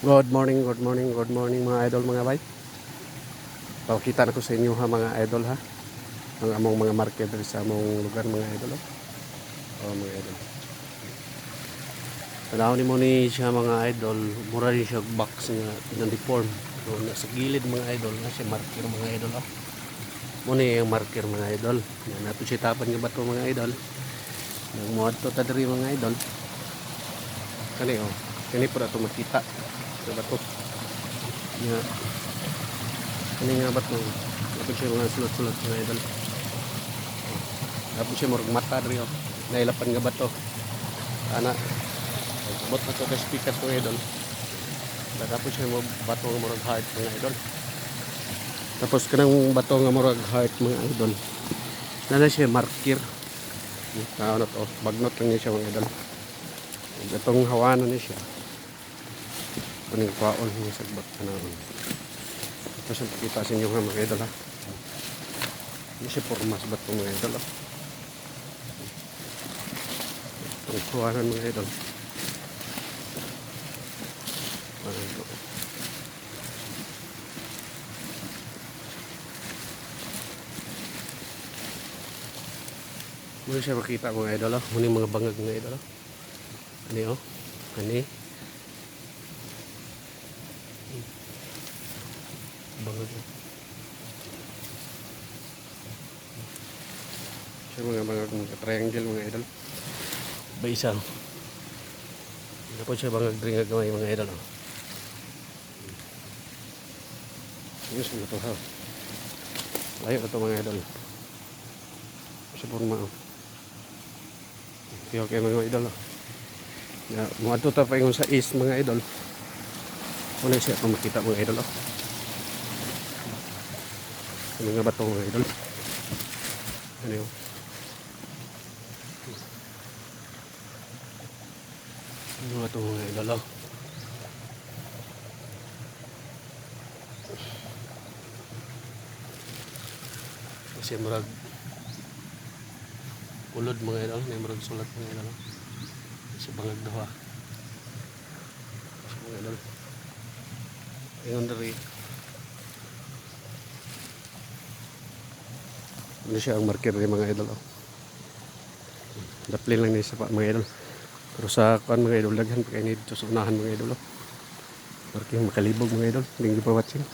Good morning, good morning, good morning mga idol mga bay. Pakita na ko sa inyo ha mga idol ha. Ang among mga market sa among lugar mga idol. Oh, mga idol. Tanaw ni mo ni siya mga idol, mura ni siya box nga na-deform. So, nasa gilid mga idol na siya marker mga idol. Oh. Muna yung marker mga idol. Yan nato siya tapan nga bato mga idol. Nagmuad to tadiri mga idol. Kani oh. Kani po na ito makita. Sa bato. Yan. Kani nga bato. Tapos siya mga sulot-sulot mga idol. Tapos siya murag mata diri oh. Nailapan nga bato. Ana. Bot na to ka speaker mga idol. Tapos siya mo bato nga murag heart mga idol. Tapos kanang bato nga murag heart mga idol. Nana siya marker. Ano to, bagnot lang niya siya mga idol. Itong hawanan niya siya. Kuning kwaon niya sa baktanawon. Tapos yung pakita sa inyo mga idol ha. Ini siya formas ba't mga idol ha. Itong hawanan mga idol. Muna siya makita mga idol oh. Muna yung mga bangag mga idol oh. Ano oh? Ano bangag oh. Siya mga bangag mga triangle mga idol. Ba isa ano po siya bangag ring gamay mga idol oh. Ayos mo ito ha. Layo na ito mga idol. Sa forma oh. Okay mga idol oh. Ya, mga tuta pa yung sa east mga idol. Wala siya itong makita mga idol oh. Ano nga ba ito mga idol? Ano yun? Ano nga ito mga idol oh. Kasi marag ulod mga idol. May marag sulat mga idol oh. Kasi bangag daw ha. Kasi mga idol. Ayun dari. Ano siya ang marker ng mga idol oh. Daplin lang niya sa mga idol. Pero sa kuan mga idol daghan pa kayo dito sa unahan mga idol oh. Marking makalibog mga idol. Thank you for watching.